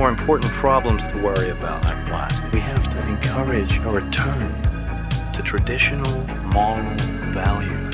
more important problems to worry about. Like what? We have to encourage a return to traditional moral values.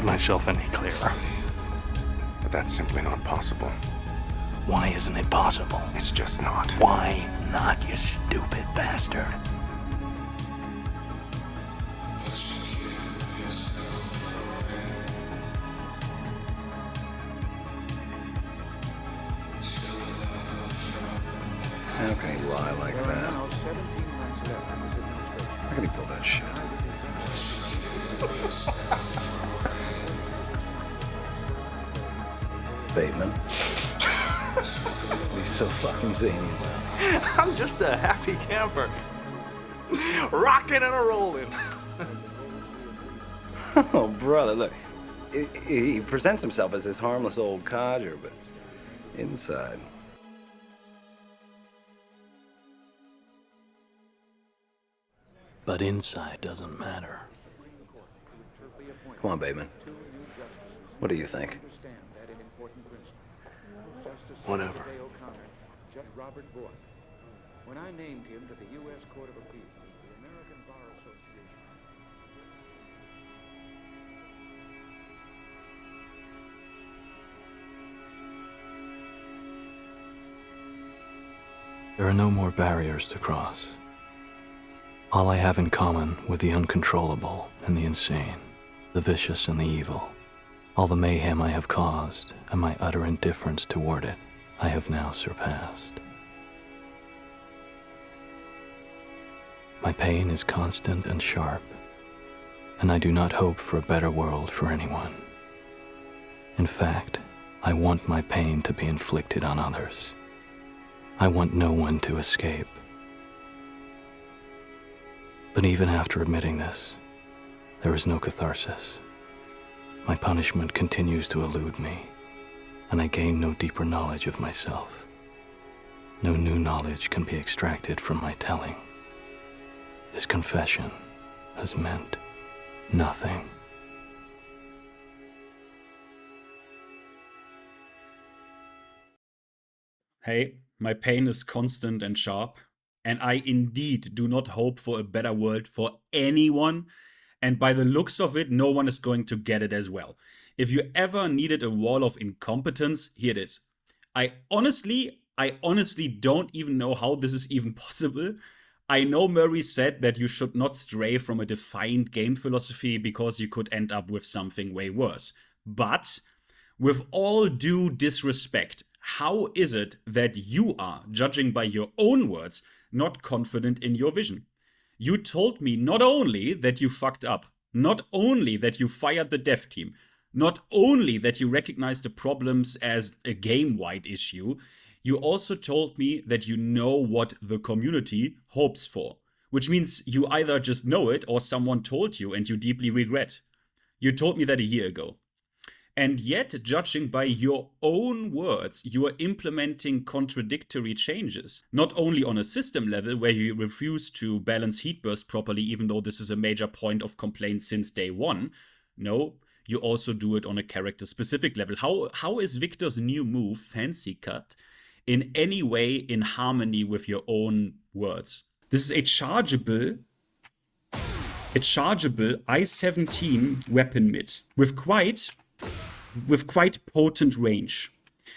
Myself any clearer. But that's simply not possible. Why isn't it possible? It's just not. Why not, you stupid bastard? How can he lie like that? How can he pull that shit? Bateman. He's so fucking zany, man. I'm just a happy camper. Rocking and a-rolling. Oh, brother, look. He presents himself as this harmless old codger, but inside... But inside doesn't matter. Come on, Bateman. What do you think? Whatever. Judge Robert Boyd. When I named him to the U.S. Court of Appeals, the American Bar Association. There are no more barriers to cross. All I have in common with the uncontrollable and the insane, the vicious and the evil, all the mayhem I have caused and my utter indifference toward it, I have now surpassed. My pain is constant and sharp, and I do not hope for a better world for anyone. In fact, I want my pain to be inflicted on others. I want no one to escape. But even after admitting this, there is no catharsis. My punishment continues to elude me, and I gain no deeper knowledge of myself. No new knowledge can be extracted from my telling. This confession has meant nothing. Hey, my pain is constant and sharp, and I indeed do not hope for a better world for anyone, and by the looks of it, no one is going to get it as well. If you ever needed a wall of incompetence, here it is. I honestly don't even know how this is even possible. I know Murray said that you should not stray from a defined game philosophy because you could end up with something way worse. But with all due disrespect, how is it that you are, judging by your own words, not confident in your vision? You told me not only that you fucked up, not only that you fired the dev team, not only that you recognized the problems as a game-wide issue, you also told me that you know what the community hopes for, which means you either just know it or someone told you and you deeply regret. You told me that a year ago. And yet, judging by your own words, you are implementing contradictory changes. Not only on a system level, where you refuse to balance heat burst properly, even though this is a major point of complaint since day one. No, you also do it on a character-specific level. How is Victor's new move, Fancy Cut, in any way in harmony with your own words? This is a chargeable I-17 weapon mid with quite potent range.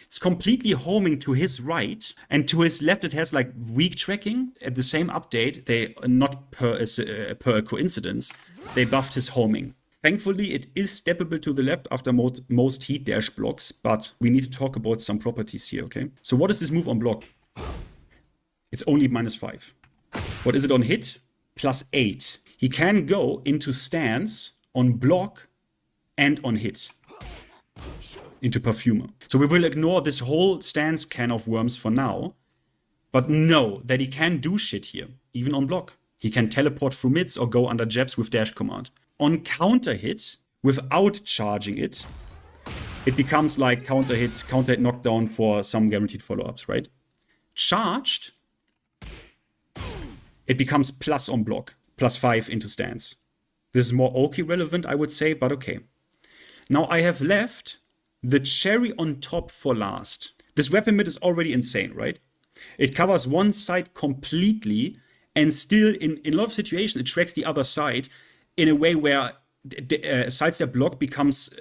It's completely homing to his right, and to his left it has like weak tracking. At the same update, they not per coincidence, they buffed his homing. Thankfully, it is steppable to the left after most heat dash blocks, but we need to talk about some properties here, okay? So what is this move on block? It's only -5. What is it on hit? +8. He can go into stance on block and on hit. Into Perfumer. So we will ignore this whole stance can of worms for now, but know that he can do shit here, even on block. He can teleport through mids or go under jabs with dash command. On counter hit, without charging it, it becomes like counter hit knockdown for some guaranteed follow-ups, right? Charged, it becomes plus on block, +5 into stance. This is more OK relevant, I would say, but okay. Now I have left the cherry on top for last. This weapon mid is already insane, right? It covers one side completely, and still in a lot of situations it tracks the other side in a way where sidestep block becomes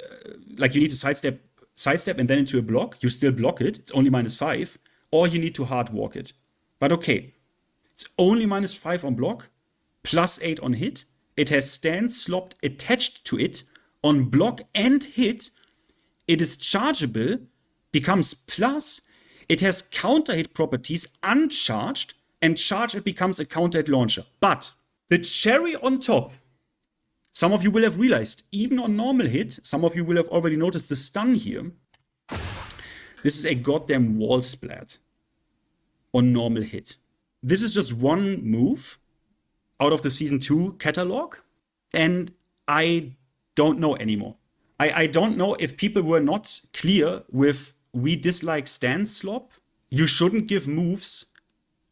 like you need to sidestep and then into a block. You still block it. It's only -5, or you need to hard walk it. But okay, it's only -5 on block, +8 on hit. It has stance slopped attached to it on block and hit. It is chargeable, becomes plus. It has counter hit properties uncharged, and charged it becomes a counter hit launcher. But the cherry on top, some of you will have realized, even on normal hit, some of you will have already noticed the stun here. This is a goddamn wall splat on normal hit. This is just one move out of the Season 2 catalog, and I don't know anymore. I don't know if people were not clear with we dislike stance slop. You shouldn't give moves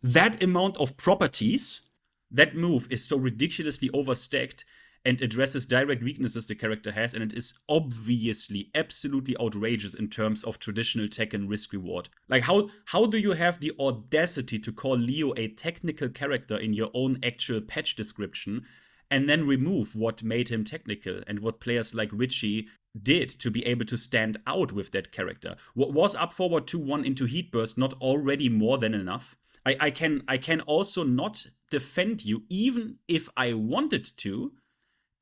that amount of properties. That move is so ridiculously overstacked, and addresses direct weaknesses the character has, and it is obviously absolutely outrageous in terms of traditional Tekken risk-reward. Like, how do you have the audacity to call Leo a technical character in your own actual patch description, and then remove what made him technical and what players like Richie did to be able to stand out with that character? What was up forward 2-1 into Heat Burst not already more than enough? I can also not defend you even if I wanted to,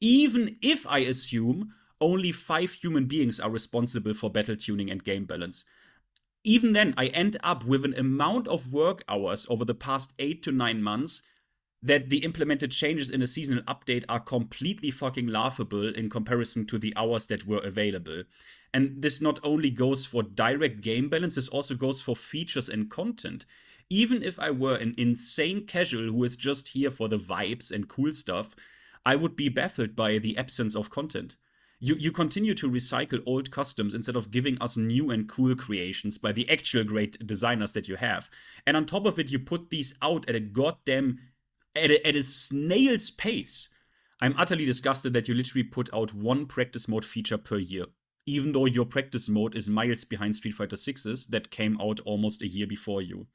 even if I assume only 5 human beings are responsible for battle tuning and game balance. Even then, I end up with an amount of work hours over the past 8 to 9 months that the implemented changes in a seasonal update are completely fucking laughable in comparison to the hours that were available. And this not only goes for direct game balance, this also goes for features and content. Even if I were an insane casual who is just here for the vibes and cool stuff, I would be baffled by the absence of content. You continue to recycle old customs instead of giving us new and cool creations by the actual great designers that you have. And on top of it, you put these out at a goddamn at a snail's pace. I'm utterly disgusted that you literally put out one practice mode feature per year, even though your practice mode is miles behind Street Fighter 6's that came out almost a year before you.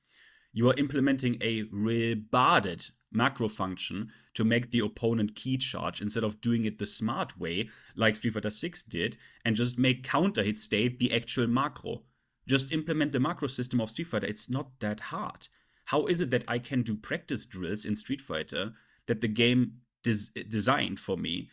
You are implementing a rebarded macro function to make the opponent key charge instead of doing it the smart way like Street Fighter 6 did and just make counter hit state the actual macro. Just implement the macro system of Street Fighter. It's not that hard. How is it that I can do practice drills in Street Fighter that the game designed for me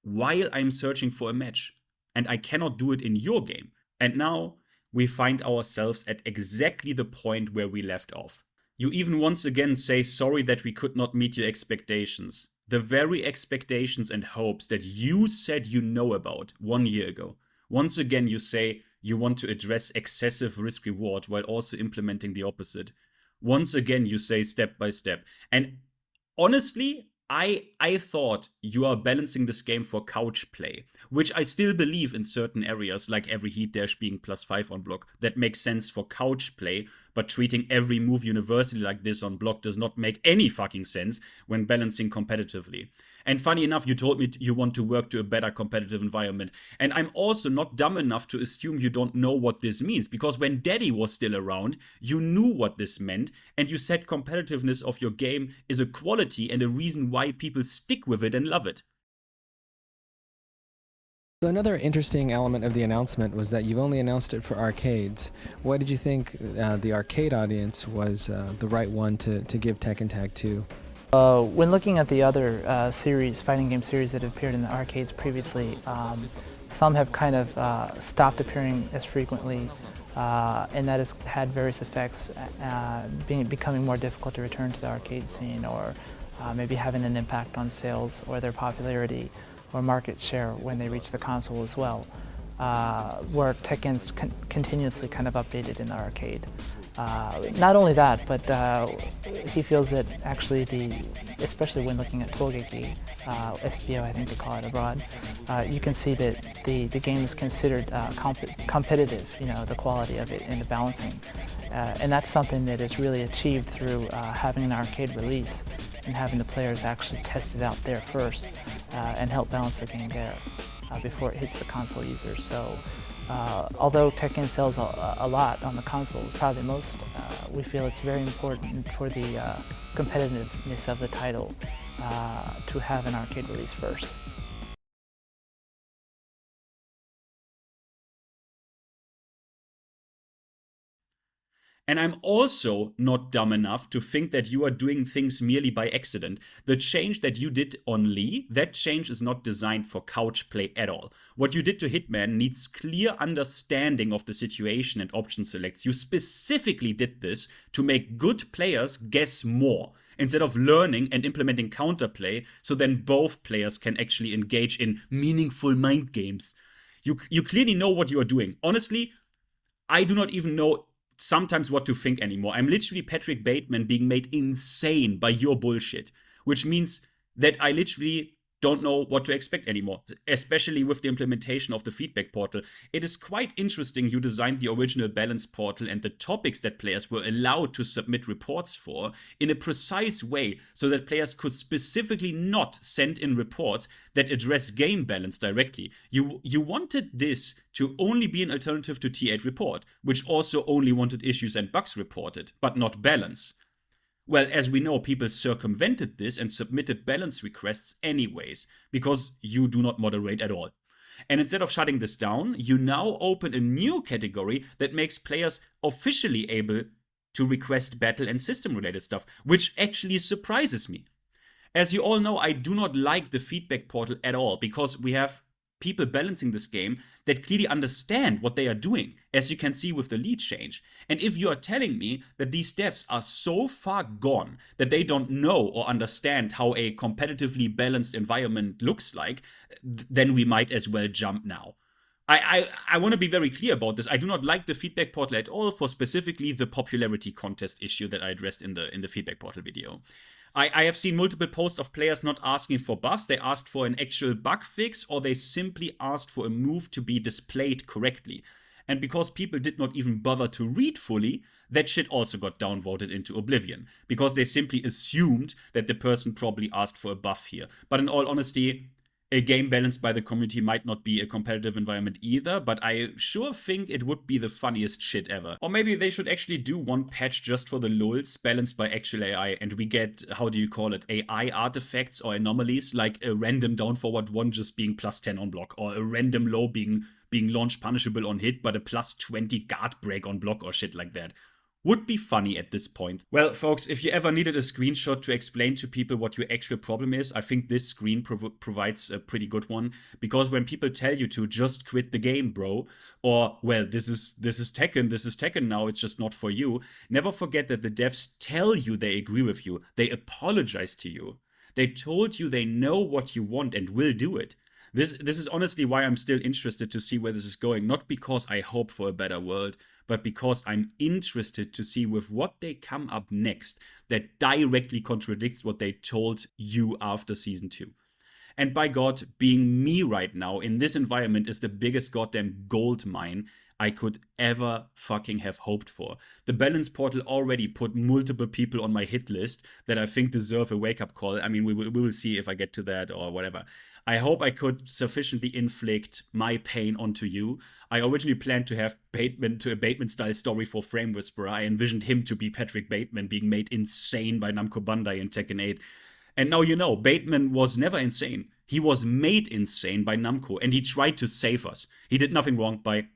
while I'm searching for a match? And I cannot do it in your game. And now we find ourselves at exactly the point where we left off. You even once again say sorry that we could not meet your expectations. The very expectations and hopes that you said you know about 1 year ago. Once again you say you want to address excessive risk reward while also implementing the opposite. Once again you say step by step. And honestly, I thought you are balancing this game for couch play, which I still believe in certain areas, like every heat dash being +5 on block. That makes sense for couch play, but treating every move universally like this on block does not make any fucking sense when balancing competitively. And funny enough, you told me you want to work to a better competitive environment. And I'm also not dumb enough to assume you don't know what this means, because when Daddy was still around, you knew what this meant, and you said competitiveness of your game is a quality and a reason why people stick with it and love it. So another interesting element of the announcement was that you've only announced it for arcades. Why did you think the arcade audience was the right one to give Tekken Tag to? When looking at the other series, fighting game series that have appeared in the arcades previously, some have kind of stopped appearing as frequently, and that has had various effects, becoming more difficult to return to the arcade scene, or maybe having an impact on sales or their popularity or market share when they reach the console as well, where Tekken's continuously kind of updated in the arcade. Not only that, but he feels that actually especially when looking at Togeki, SBO I think they call it abroad, you can see that the game is considered competitive, you know, the quality of it and the balancing. And that's something that is really achieved through having an arcade release and having the players actually test it out there first and help balance the game there before it hits the console users. So although Tekken sells a lot on the console, probably most, we feel it's very important for the competitiveness of the title to have an arcade release first. And I'm also not dumb enough to think that you are doing things merely by accident. The change that you did on Lee, that change is not designed for couch play at all. What you did to Hitman needs clear understanding of the situation and option selects. You specifically did this to make good players guess more, instead of learning and implementing counterplay, so then both players can actually engage in meaningful mind games. You clearly know what you are doing. Honestly, I do not even know sometimes what to think anymore. I'm literally Patrick Bateman being made insane by your bullshit, which means that I literally don't know what to expect anymore, especially with the implementation of the feedback portal. It is quite interesting you designed the original balance portal and the topics that players were allowed to submit reports for in a precise way so that players could specifically not send in reports that address game balance directly. You wanted this to only be an alternative to T8 report, which also only wanted issues and bugs reported, but not balance. Well, as we know, people circumvented this and submitted balance requests anyways, because you do not moderate at all. And instead of shutting this down, you now open a new category that makes players officially able to request battle and system related stuff, which actually surprises me. As you all know, I do not like the feedback portal at all, because we have people balancing this game that clearly understand what they are doing, as you can see with the lead change. And if you are telling me that these devs are so far gone that they don't know or understand how a competitively balanced environment looks like, then we might as well jump now. I want to be very clear about this. I do not like the feedback portal at all for specifically the popularity contest issue that I addressed in the feedback portal video. I have seen multiple posts of players not asking for buffs. They asked for an actual bug fix, or they simply asked for a move to be displayed correctly. And because people did not even bother to read fully, that shit also got downvoted into oblivion, because they simply assumed that the person probably asked for a buff here. But in all honesty, a game balanced by the community might not be a competitive environment either, but I sure think it would be the funniest shit ever. Or maybe they should actually do one patch just for the lulz, balanced by actual AI, and we get, how do you call it, AI artifacts or anomalies, like a random down forward 1 just being plus 10 on block, or a random low being launch punishable on hit, but a plus 20 guard break on block or shit like that. Would be funny at this point. Well, folks, if you ever needed a screenshot to explain to people what your actual problem is, I think this screen provides a pretty good one. Because when people tell you to just quit the game, bro, or, well, this is Tekken now, it's just not for you, never forget that the devs tell you they agree with you. They apologize to you. They told you they know what you want and will do it. This is honestly why I'm still interested to see where this is going. Not because I hope for a better world, but because I'm interested to see with what they come up next that directly contradicts what they told you after Season 2. And by God, being me right now in this environment is the biggest goddamn gold mine I could ever fucking have hoped for. The balance portal already put multiple people on my hit list that I think deserve a wake-up call. I mean, we will see if I get to that or whatever. I hope I could sufficiently inflict my pain onto you. I originally planned to have Bateman to a Bateman-style story for Frame Whisperer. I envisioned him to be Patrick Bateman being made insane by Namco Bandai in Tekken 8. And now you know, Bateman was never insane. He was made insane by Namco, and he tried to save us. He did nothing wrong by